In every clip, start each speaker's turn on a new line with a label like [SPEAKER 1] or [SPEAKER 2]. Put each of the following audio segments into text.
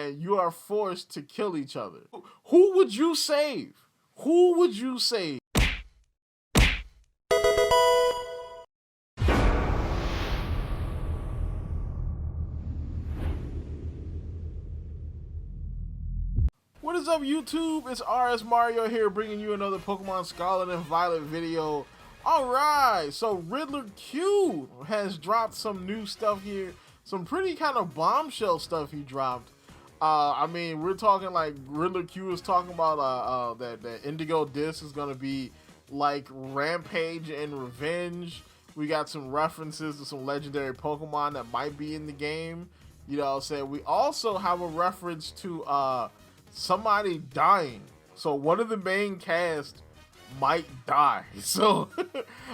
[SPEAKER 1] and you are forced to kill each other. Who would you save? Who would you save? What is up, YouTube? It's RSMario here, bringing you another Pokemon Scarlet and Violet video. Alright, so Riddle Khu has dropped some new stuff here. Some pretty kind of bombshell stuff he dropped. I mean, we're talking like Riddle Khu is talking about that Indigo Disk is going to be like Rampage and Revenge. We got some references to some legendary Pokemon that might be in the game. You know what I'm saying? We also have a reference to somebody dying. So one of the main cast might die. So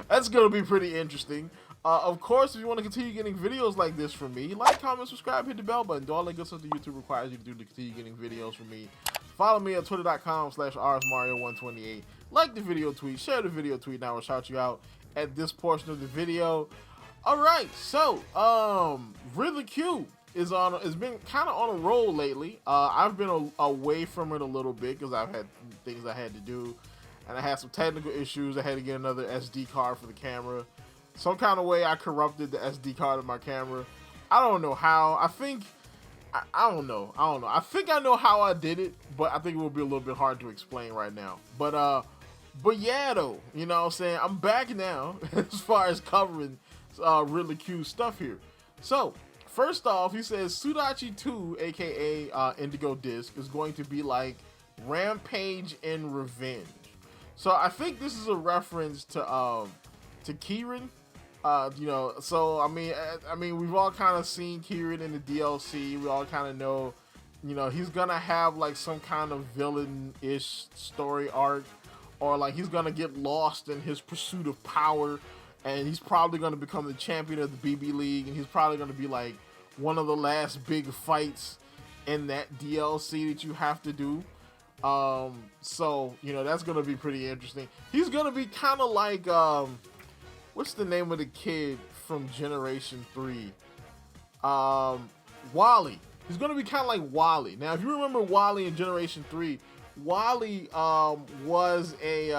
[SPEAKER 1] that's going to be pretty interesting. Of course, if you want to continue getting videos like this from me, like, comment, subscribe, hit the bell button. Do all that good stuff that YouTube requires you to do to continue getting videos from me. Follow me at twitter.com/rsmario128. Like the video tweet, share the video tweet, and I will shout you out at this portion of the video. Alright, so Riddle Khu has been kind of on a roll lately. I've been away from it a little bit because I've had things I had to do, and I had some technical issues. I had to get another SD card for the camera. Some kind of way I corrupted the SD card of my camera. I don't know how. I don't know. I think I know how I did it, but I think it will be a little bit hard to explain right now. But yeah, though, you know what I'm saying? I'm back now as far as covering Riddle Khu stuff here. So first off, he says Sudachi 2, aka Indigo Disk, is going to be like Rampage and Revenge. So I think this is a reference to Kieran. You know, so I mean, we've all kind of seen Kieran in the DLC. We all kind of know, you know, he's gonna have like some kind of villain-ish story arc, or like he's gonna get lost in his pursuit of power, and he's probably gonna become the champion of the BB League, and he's probably gonna be like one of the last big fights in that DLC that you have to do. So you know, that's gonna be pretty interesting. He's gonna be kind of like what's the name of the kid from Generation 3? Wally. He's going to be kind of like Wally. Now, if you remember Wally in Generation 3, Wally was he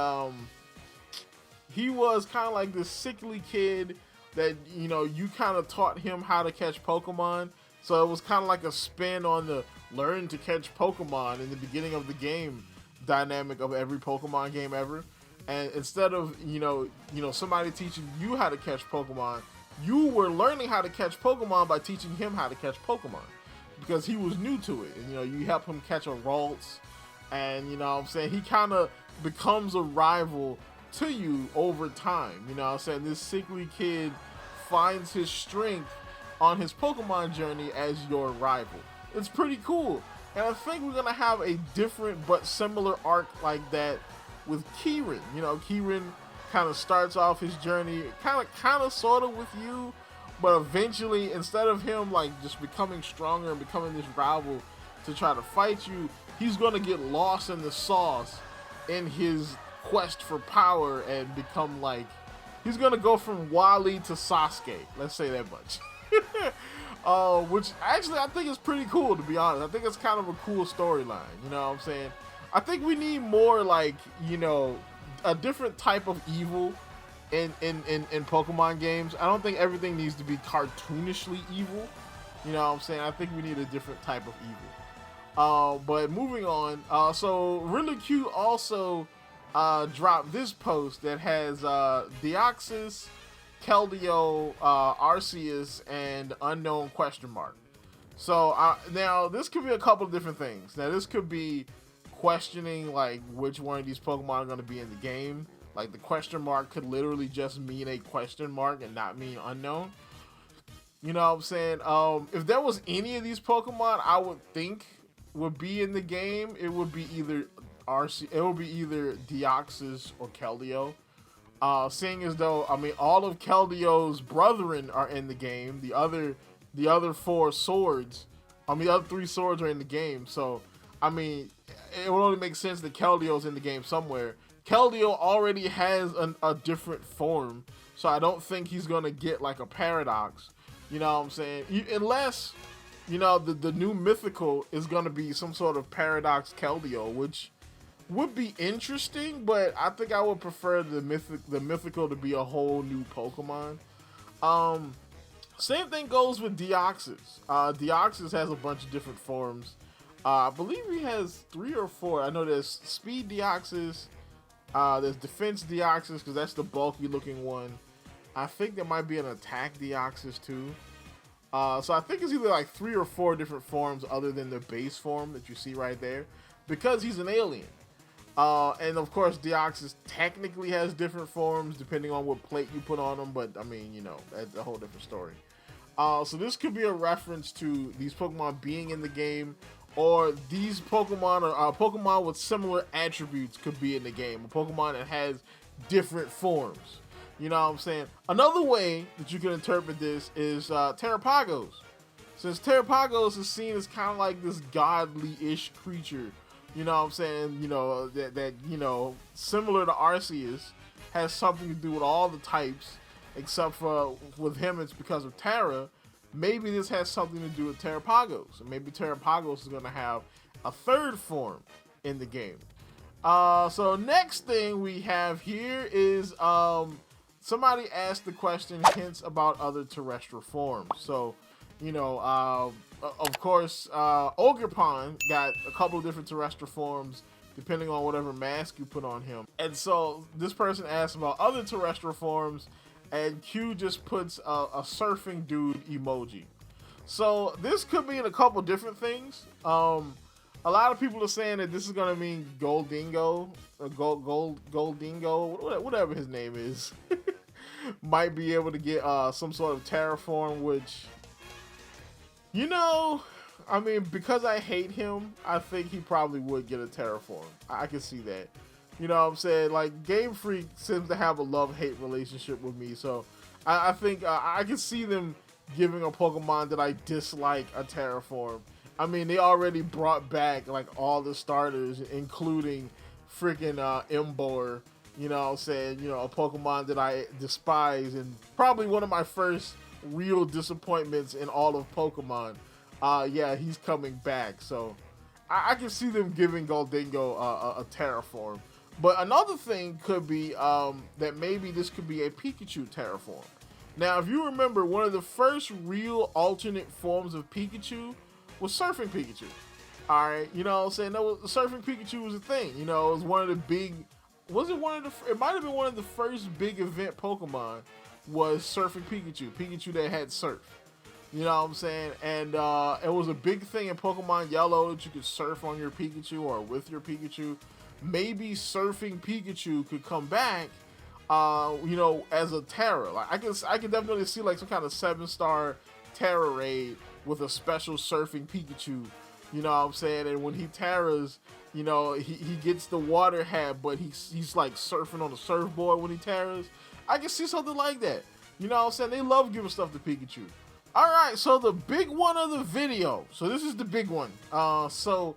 [SPEAKER 1] was kind of like this sickly kid that, you know, you kind of taught him how to catch Pokemon. So it was kind of like a spin on the learn to catch Pokemon in the beginning of the game dynamic of every Pokemon game ever. And instead of, you know, somebody teaching you how to catch Pokemon, you were learning how to catch Pokemon by teaching him how to catch Pokemon, because he was new to it. And, you know, you help him catch a Ralts, and, you know what I'm saying, he kind of becomes a rival to you over time. You know what I'm saying? This sickly kid finds his strength on his Pokemon journey as your rival. It's pretty cool. And I think we're going to have a different but similar arc like that with Kieran. You know, Kieran kind of starts off his journey kind of sort of with you, but eventually, instead of him like just becoming stronger and becoming this rival to try to fight you, he's going to get lost in the sauce in his quest for power and become like, he's going to go from Wally to Sasuke, let's say that much. Which actually I think is pretty cool, to be honest. I think it's kind of a cool storyline, you know what I'm saying? I think we need more, like, you know, a different type of evil in Pokemon games. I don't think everything needs to be cartoonishly evil. You know what I'm saying? I think we need a different type of evil. But moving on, so Riddle Khu also dropped this post that has Deoxys, Keldeo, Arceus, and unknown question mark. So now this could be a couple of different things. Now this could be questioning like which one of these Pokemon are going to be in the game. Like the question mark could literally just mean a question mark and not mean unknown. You know what I'm saying? If there was any of these Pokemon I would think would be in the game, it would be either Deoxys or Keldeo. Seeing as though, I mean, all of Keldeo's brethren are in the game. The other four swords, the other three swords are in the game. So, I mean, it would only make sense that Keldeo's in the game somewhere. Keldeo already has a different form, so I don't think he's going to get like a Paradox. You know what I'm saying? Unless you know, the new mythical is going to be some sort of Paradox Keldeo, which would be interesting, but I think I would prefer the mythical to be a whole new Pokemon. Same thing goes with Deoxys. Deoxys has a bunch of different forms. I believe he has 3 or 4. I know there's Speed Deoxys, there's Defense Deoxys, because that's the bulky looking one. I think there might be an Attack Deoxys too. So I think it's either like 3 or 4 different forms other than the base form that you see right there, because he's an alien. And of course, Deoxys technically has different forms depending on what plate you put on him, but I mean, you know, that's a whole different story. So this could be a reference to these Pokemon being in the game, or these Pokemon, or Pokemon with similar attributes could be in the game. A Pokemon that has different forms. You know what I'm saying? Another way that you can interpret this is Terrapagos. Since Terrapagos is seen as kind of like this godly-ish creature, you know what I'm saying? You know, that you know, similar to Arceus, has something to do with all the types, except for with him it's because of Terra. Maybe this has something to do with Terrapagos. And maybe Terrapagos is going to have a 3rd form in the game. So next thing we have here is somebody asked the question, hints about other terrestrial forms. So, you know, of course, Ogerpon got a couple of different terrestrial forms depending on whatever mask you put on him. And so this person asked about other terrestrial forms, and Q just puts a surfing dude emoji. So this could mean a couple different things. A lot of people are saying that this is gonna mean Goldingo, or Goldingo, whatever his name is, might be able to get some sort of terraform, which, you know, I mean, because I hate him, I think he probably would get a terraform. I can see that. You know what I'm saying? Like, Game Freak seems to have a love-hate relationship with me, so I think I can see them giving a Pokemon that I dislike a terraform. I mean, they already brought back, like, all the starters, including freaking Emboar. You know what I'm saying? You know, a Pokemon that I despise, and probably one of my first real disappointments in all of Pokemon. Yeah, he's coming back, so I can see them giving Goldingo a terraform. But another thing could be that maybe this could be a Pikachu terraform. Now, if you remember, one of the first real alternate forms of Pikachu was Surfing Pikachu. Alright, you know what I'm saying? Surfing Pikachu was a thing. You know, it was one of the big... it might have been one of the first big event Pokemon was Surfing Pikachu. Pikachu that had surf. You know what I'm saying? And it was a big thing in Pokemon Yellow that you could surf on your Pikachu or with your Pikachu. Maybe Surfing Pikachu could come back, you know, as a Terra. Like, I can definitely see like some kind of 7-star Terra raid with a special Surfing Pikachu. You know what I'm saying? And when he Terras, you know, he gets the water hat, but he's like surfing on a surfboard when he Terras. I can see something like that. You know what I'm saying? They love giving stuff to Pikachu. Alright, so the big one of the video. So this is the big one. So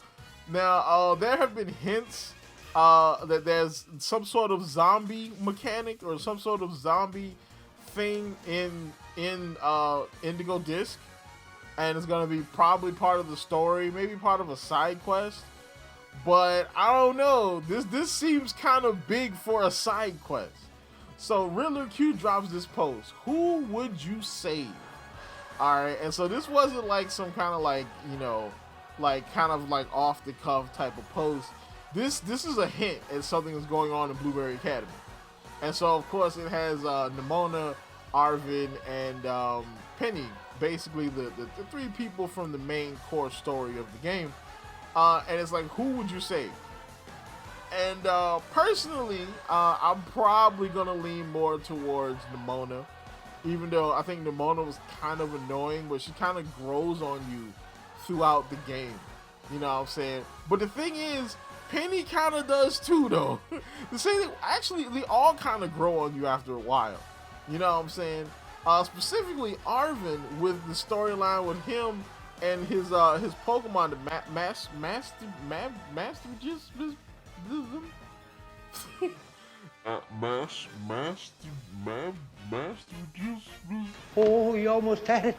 [SPEAKER 1] now there have been hints that there's some sort of zombie mechanic or some sort of zombie thing in Indigo Disk, and it's gonna be probably part of the story, maybe part of a side quest. But I don't know. This seems kind of big for a side quest. So Riddle Khu drops this post. Who would you save? Alright, and so this wasn't like some kind of like, you know, like kind of like off the cuff type of post. This is a hint at something that's going on in Blueberry Academy. And so of course it has Nimona, Arvin, and Penny, basically the 3 people from the main core story of the game. And it's like, who would you save? And personally, I'm probably gonna lean more towards Nimona, even though I think Nimona was kind of annoying, but she kind of grows on you throughout the game. You know what I'm saying? But the thing is, Penny kind of does too, though. The same thing, actually, they all kind of grow on you after a while. You know what I'm saying? Specifically, Arvin, with the storyline with him and his Pokemon, the Master
[SPEAKER 2] Oh, you almost had it.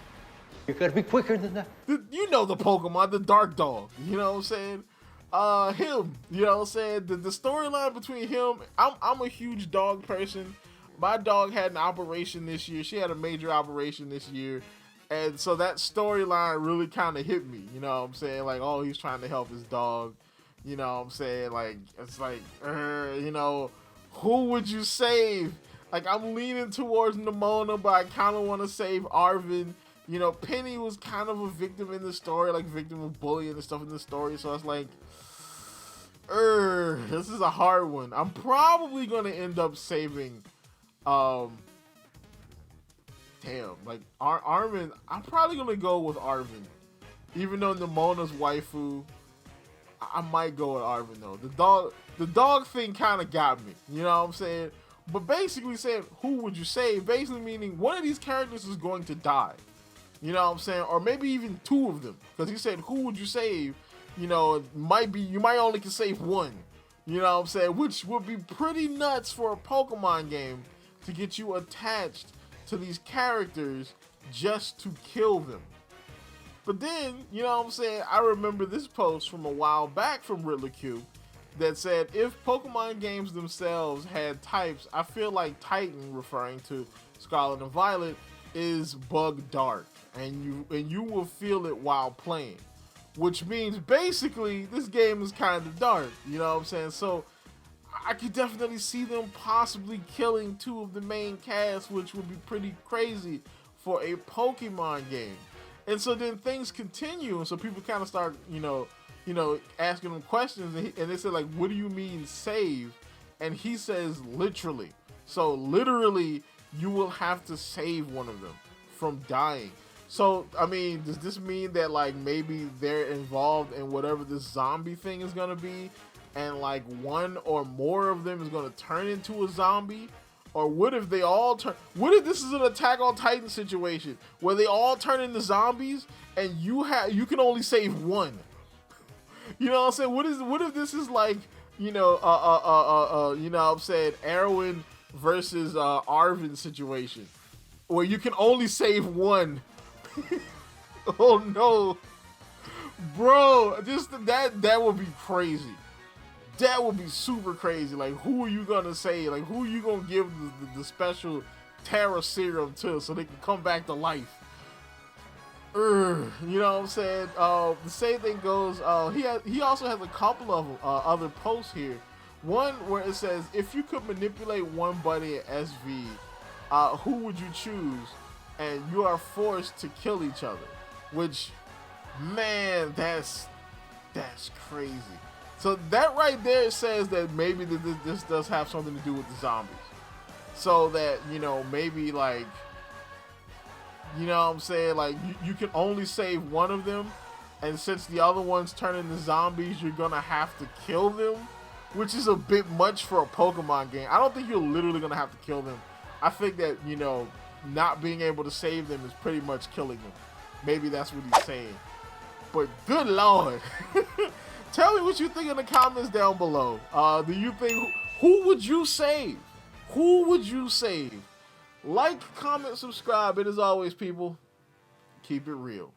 [SPEAKER 2] You gotta be quicker than that.
[SPEAKER 1] You know the Pokemon, the Dark Dog. You know what I'm saying? Him. You know what I'm saying? The storyline between him. I'm a huge dog person. My dog had an operation this year. She had a major operation this year. And so that storyline really kind of hit me. You know what I'm saying? Like, oh, he's trying to help his dog. You know what I'm saying? Like, it's like, you know, who would you save? Like, I'm leaning towards Nimona, but I kind of want to save Arvin. You know, Penny was kind of a victim in the story, like victim of bullying and stuff in the story. So it's like, this is a hard one. I'm probably going to end up saving, like Arvin. I'm probably going to go with Arvin. Even though Nimona's waifu, I might go with Arvin though. The dog thing kind of got me. You know what I'm saying? But basically saying, who would you save? Basically meaning one of these characters is going to die. You know what I'm saying? Or maybe even two of them. Because he said, who would you save? You know, it might be, you might only can save one. You know what I'm saying? Which would be pretty nuts for a Pokemon game to get you attached to these characters just to kill them. But then, you know what I'm saying? I remember this post from a while back from Riddle Khu that said, if Pokemon games themselves had types, I feel like Titan, referring to Scarlet and Violet, is bug dark. And you will feel it while playing, which means basically this game is kind of dark, you know what I'm saying? So I could definitely see them possibly killing two of the main cast, which would be pretty crazy for a Pokemon game. And so then things continue, and so people kind of start, you know, asking him questions, and they said, like, what do you mean save? And he says literally. So literally, you will have to save one of them from dying. So, I mean, does this mean that, like, maybe they're involved in whatever this zombie thing is going to be, and, like, one or more of them is going to turn into a zombie? Or what if they all turn... What if this is an Attack on Titan situation, where they all turn into zombies, and you can only save one? You know what I'm saying? What if this is, like, you know, you know what I'm saying, Erwin versus Arvin situation, where you can only save one? Oh no, bro! Just that would be crazy. That would be super crazy. Like, who are you gonna say? Like, who are you gonna give the special Tera serum to so they can come back to life? You know what I'm saying? The same thing goes. He also has a couple of other posts here. One where it says, if you could manipulate one buddy at SV, who would you choose? And you are forced to kill each other. Which, man, that's crazy. So that right there says that maybe this does have something to do with the zombies. So that, you know, maybe, like, you know what I'm saying, like, you can only save one of them, and since the other ones turn into zombies, you're gonna have to kill them, which is a bit much for a Pokemon game. I don't think you're literally gonna have to kill them. I think that, you know, not being able to save them is pretty much killing them. Maybe that's what he's saying. But good lord. Tell me what you think in the comments down below. Do you think, who would you save? Who would you save? Like, comment, subscribe, and as always, people, keep it real.